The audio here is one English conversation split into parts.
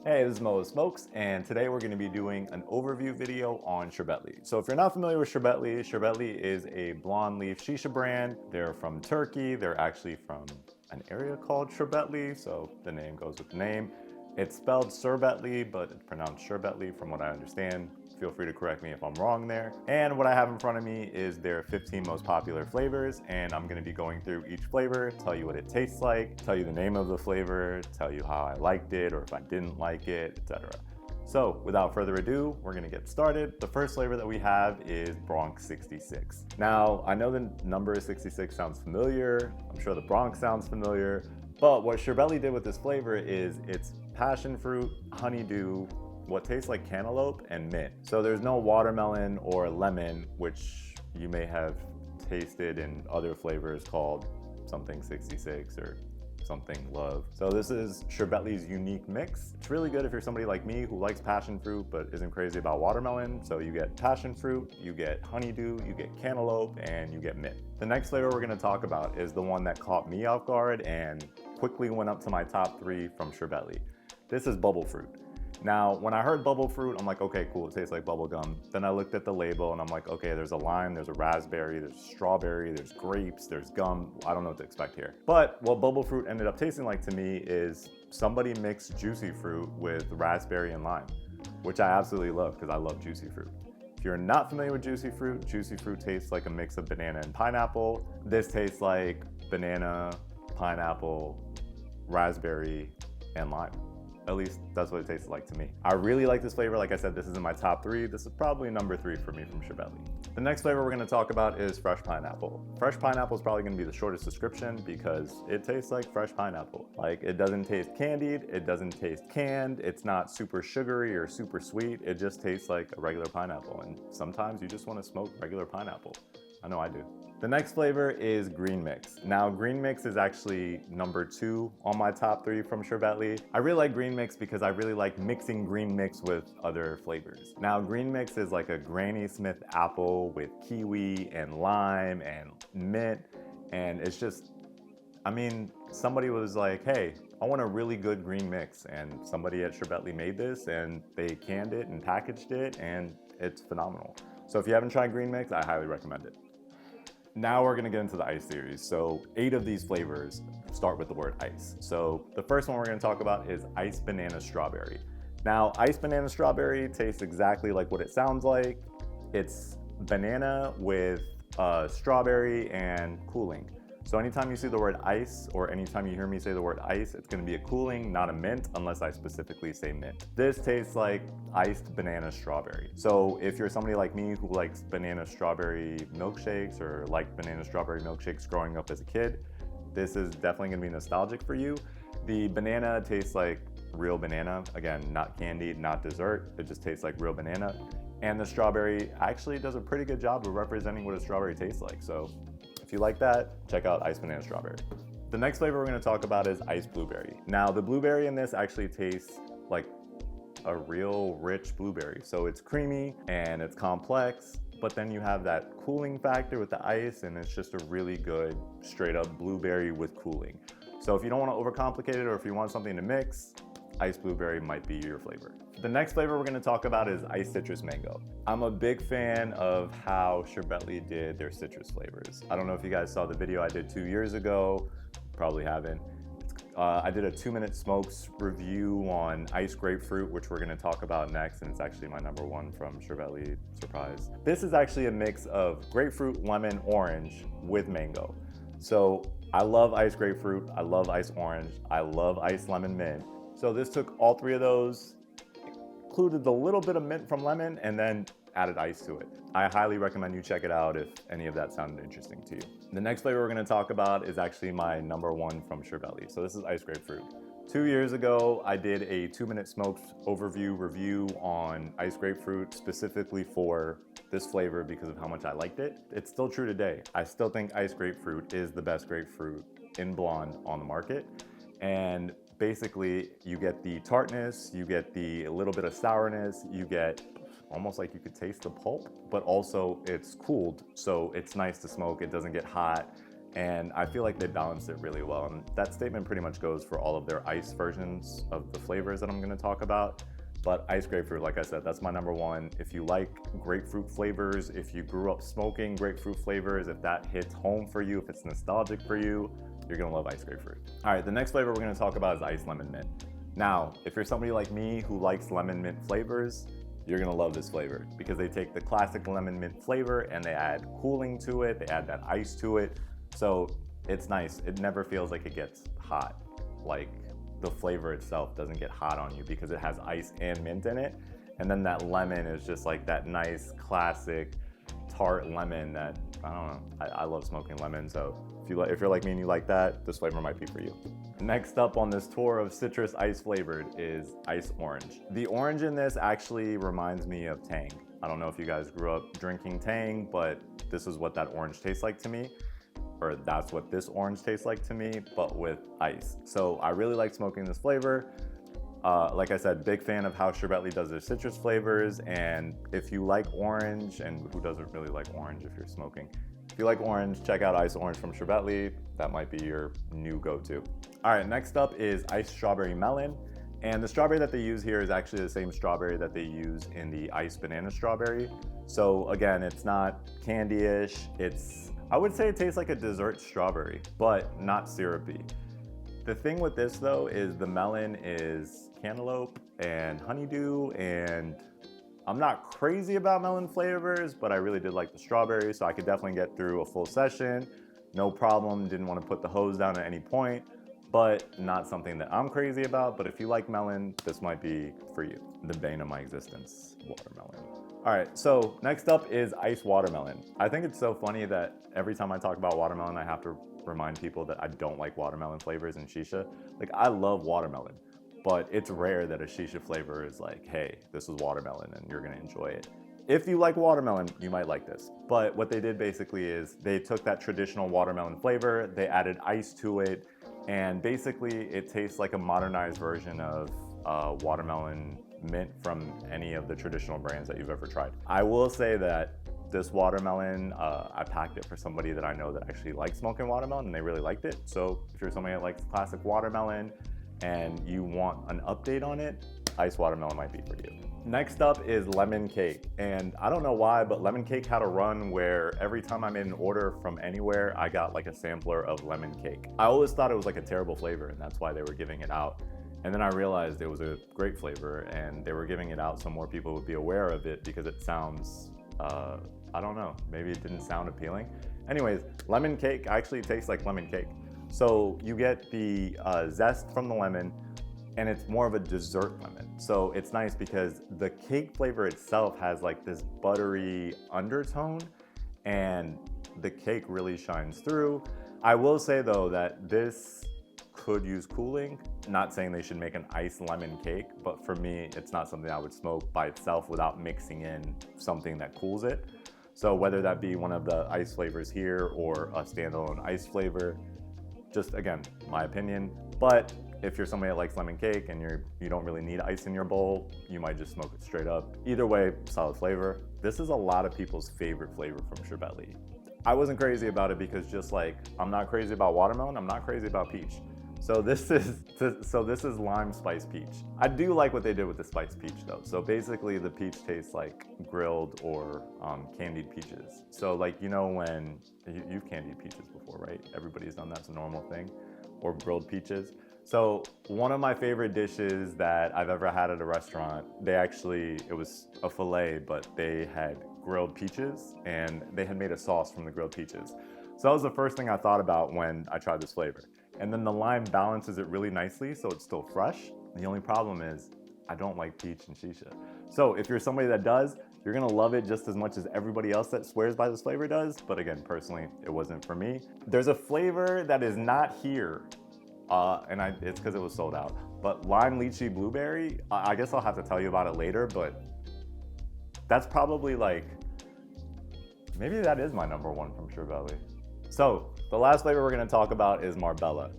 Hey, this is Moa Smokes, and today we're going to be doing an overview video on Serbetli. So if you're not familiar with Serbetli, Serbetli is a blonde leaf shisha brand. They're from Turkey. They're actually from an area called Serbetli, so the name goes with the name. It's spelled Serbetli, but it's pronounced Serbetli from what I understand. Feel free to correct me if I'm wrong there. And what I have in front of me is their 15 most popular flavors, and I'm gonna be going through each flavor, tell you what it tastes like, tell you the name of the flavor, tell you how I liked it or if I didn't like it, etc. So without further ado, we're gonna get started. The first flavor that we have is Bronx 66. Now, I know the number 66 sounds familiar. I'm sure the Bronx sounds familiar, but what Serbetli did with this flavor is it's passion fruit, honeydew, what tastes like cantaloupe, and mint. So there's no watermelon or lemon, which you may have tasted in other flavors called something 66 or something love. So this is Serbetli's unique mix. It's really good if you're somebody like me who likes passion fruit but isn't crazy about watermelon. So you get passion fruit, you get honeydew, you get cantaloupe, and you get mint. The next flavor we're gonna talk about is the one that caught me off guard and quickly went up to my top 3 from Serbetli. This is bubble fruit. Now, when I heard bubble fruit, I'm like, okay, cool, it tastes like bubble gum. Then I looked at the label and I'm like, okay, there's a lime, there's a raspberry, there's strawberry, there's grapes, there's gum. I don't know what to expect here. But what bubble fruit ended up tasting like to me is somebody mixed juicy fruit with raspberry and lime, which I absolutely love because I love juicy fruit. If you're not familiar with juicy fruit tastes like a mix of banana and pineapple. This tastes like banana, pineapple, raspberry, and lime. At least that's what it tastes like to me. I really like this flavor. Like I said, this is in my top 3. This is probably number 3 for me from Serbetli. The next flavor we're gonna talk about is fresh pineapple. Fresh pineapple is probably gonna be the shortest description because it tastes like fresh pineapple. Like, it doesn't taste candied, it doesn't taste canned, it's not super sugary or super sweet, it just tastes like a regular pineapple. And sometimes you just wanna smoke regular pineapple. I know I do. The next flavor is green mix. Now, green mix is actually number 2 on my top 3 from Serbetli. I really like green mix because I really like mixing green mix with other flavors. Now, green mix is like a Granny Smith apple with kiwi and lime and mint. And it's just, I mean, somebody was like, hey, I want a really good green mix. And somebody at Serbetli made this and they canned it and packaged it and it's phenomenal. So if you haven't tried green mix, I highly recommend it. Now we're gonna get into the ice series. So 8 of these flavors start with the word ice. So the first one we're gonna talk about is Ice Banana Strawberry. Now, Ice Banana Strawberry tastes exactly like what it sounds like. It's banana with strawberry and cooling. So anytime you see the word ice or anytime you hear me say the word ice, it's gonna be a cooling, not a mint, unless I specifically say mint. This tastes like iced banana strawberry. So if you're somebody like me who likes banana strawberry milkshakes or liked banana strawberry milkshakes growing up as a kid, this is definitely gonna be nostalgic for you. The banana tastes like real banana. Again, not candy, not dessert. It just tastes like real banana. And the strawberry actually does a pretty good job of representing what a strawberry tastes like. So if you like that, check out Ice Banana Strawberry. The next flavor we're gonna talk about is Ice Blueberry. Now, the blueberry in this actually tastes like a real rich blueberry. So it's creamy and it's complex, but then you have that cooling factor with the ice and it's just a really good straight up blueberry with cooling. So if you don't wanna overcomplicate it or if you want something to mix, Ice Blueberry might be your flavor. The next flavor we're gonna talk about is Ice Citrus Mango. I'm a big fan of how Serbetli did their citrus flavors. I don't know if you guys saw the video I did 2 years ago, probably haven't. I did a 2-minute smokes review on Ice Grapefruit, which we're gonna talk about next, and it's actually my number 1 from Serbetli, surprise. This is actually a mix of grapefruit, lemon, orange with mango. So I love Ice Grapefruit, I love Ice Orange, I love Ice Lemon Mint. So this took all 3 of those, included the little bit of mint from lemon, and then added ice to it. I highly recommend you check it out if any of that sounded interesting to you. The next flavor we're gonna talk about is actually my number 1 from Serbetli. So this is Ice Grapefruit. 2 years ago, I did a 2-minute smoked overview review on Ice Grapefruit specifically for this flavor because of how much I liked it. It's still true today. I still think Ice Grapefruit is the best grapefruit in blonde on the market. And basically, you get the tartness, you get the little bit of sourness, you get almost like you could taste the pulp, but also it's cooled, so it's nice to smoke, it doesn't get hot, and I feel like they balanced it really well. And that statement pretty much goes for all of their ice versions of the flavors that I'm gonna talk about. But iced grapefruit, like I said, that's my number one. If you like grapefruit flavors, if you grew up smoking grapefruit flavors, if that hits home for you, if it's nostalgic for you, you're gonna love iced grapefruit. All right, the next flavor we're gonna talk about is iced lemon mint. Now, if you're somebody like me who likes lemon mint flavors, you're gonna love this flavor because they take the classic lemon mint flavor and they add cooling to it, they add that ice to it. So it's nice. It never feels like it gets hot. Like the flavor itself doesn't get hot on you because it has ice and mint in it. And then that lemon is just like that nice classic tart lemon that, I don't know, I love smoking lemon. So if you're like me and you like that, this flavor might be for you. Next up on this tour of citrus ice flavored is ice orange. The orange in this actually reminds me of Tang. I don't know if you guys grew up drinking Tang, but this is what that orange tastes like to me. Or that's what this orange tastes like to me, but with ice. So I really like smoking this flavor. Like I said, big fan of how Serbetli does their citrus flavors. And if you like orange, and who doesn't really like orange if you're smoking? If you like orange, check out Ice Orange from Serbetli. That might be your new go-to. All right, next up is Iced Strawberry Melon. And the strawberry that they use here is actually the same strawberry that they use in the Iced Banana Strawberry. So again, it's not candy-ish. I would say it tastes like a dessert strawberry, but not syrupy. The thing with this though is the melon is cantaloupe and honeydew, and I'm not crazy about melon flavors, but I really did like the strawberry, so I could definitely get through a full session. No problem, didn't want to put the hose down at any point, but not something that I'm crazy about. But if you like melon, this might be for you. The bane of my existence, watermelon. All right, so next up is iced watermelon. I think it's so funny that every time I talk about watermelon, I have to remind people that I don't like watermelon flavors in shisha. Like, I love watermelon, but it's rare that a shisha flavor is like, hey, this is watermelon and you're gonna enjoy it. If you like watermelon, you might like this. But what they did basically is they took that traditional watermelon flavor, they added ice to it, and basically it tastes like a modernized version of watermelon mint from any of the traditional brands that you've ever tried. I will say that this watermelon, I packed it for somebody that I know that actually likes smoking watermelon and they really liked it. So if you're somebody that likes classic watermelon and you want an update on it, iced watermelon might be for you. Next up is lemon cake. And I don't know why, but lemon cake had a run where every time I made an order from anywhere, I got like a sampler of lemon cake. I always thought it was like a terrible flavor and that's why they were giving it out. And then I realized it was a great flavor and they were giving it out so more people would be aware of it because it sounds, I don't know, maybe it didn't sound appealing. Anyways, lemon cake actually tastes like lemon cake. So you get the zest from the lemon and it's more of a dessert lemon. So it's nice because the cake flavor itself has like this buttery undertone and the cake really shines through. I will say though that this could use cooling. Not saying they should make an iced lemon cake, but for me, it's not something I would smoke by itself without mixing in something that cools it. So whether that be one of the ice flavors here or a standalone ice flavor, just again, my opinion. But if you're somebody that likes lemon cake and you don't really need ice in your bowl, you might just smoke it straight up. Either way, solid flavor. This is a lot of people's favorite flavor from Serbetli. I wasn't crazy about it because just like I'm not crazy about watermelon, I'm not crazy about peach. So this is lime spice peach. I do like what they did with the spice peach though. So basically the peach tastes like grilled or candied peaches. So like, you know, when you've candied peaches before, right? Everybody's done that, it's a normal thing. Or grilled peaches. So one of my favorite dishes that I've ever had at a restaurant, it was a filet, but they had grilled peaches and they had made a sauce from the grilled peaches. So that was the first thing I thought about when I tried this flavor. And then the lime balances it really nicely, so it's still fresh. The only problem is I don't like peach and shisha. So if you're somebody that does, you're gonna love it just as much as everybody else that swears by this flavor does. But again, personally, it wasn't for me. There's a flavor that is not here, it's because it was sold out. But lime lychee blueberry, I guess I'll have to tell you about it later, but that's probably like, maybe that is my number one from Serbetli. So the last flavor we're gonna talk about is Marbella.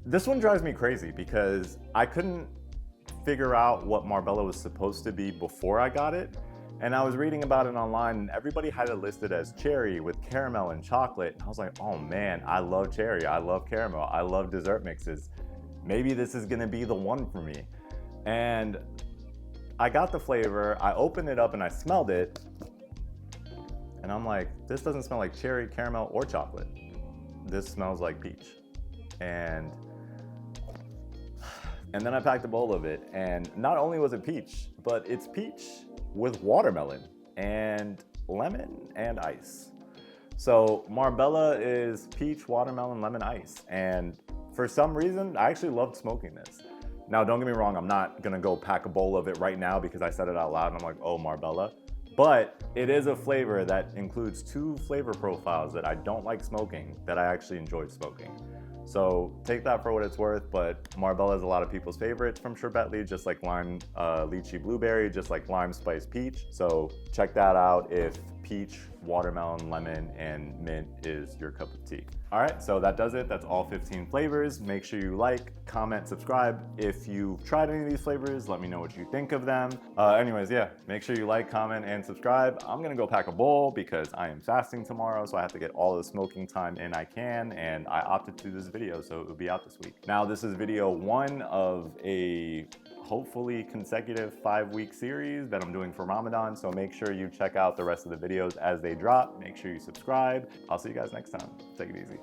This one drives me crazy because I couldn't figure out what Marbella was supposed to be before I got it. And I was reading about it online and everybody had it listed as cherry with caramel and chocolate. And I was like, oh man, I love cherry, I love caramel, I love dessert mixes. Maybe this is gonna be the one for me. And I got the flavor, I opened it up and I smelled it. And I'm like, this doesn't smell like cherry, caramel, or chocolate. This smells like peach. And then I packed a bowl of it, and not only was it peach, but it's peach with watermelon and lemon and ice. So Marbella is peach, watermelon, lemon, ice. And for some reason, I actually loved smoking this. Now, don't get me wrong, I'm not gonna go pack a bowl of it right now because I said it out loud and I'm like, oh, Marbella. But it is a flavor that includes 2 flavor profiles that I don't like smoking, that I actually enjoy smoking. So take that for what it's worth, but Marbella is a lot of people's favorites from Serbetli, just like lime lychee blueberry, just like lime spice peach. So check that out if peach, watermelon, lemon, and mint is your cup of tea. All right, so that does it. That's all 15 flavors. Make sure you like, comment, subscribe. If you've tried any of these flavors, let me know what you think of them. Anyways, yeah, make sure you like, comment, and subscribe. I'm gonna go pack a bowl because I am fasting tomorrow, so I have to get all the smoking time in I can, and I opted to do this video, so it will be out this week. Now, this is video 1 of a hopefully consecutive 5-week series that I'm doing for Ramadan, so make sure you check out the rest of the videos as they drop. Make sure you subscribe. I'll see you guys next time. Take it easy.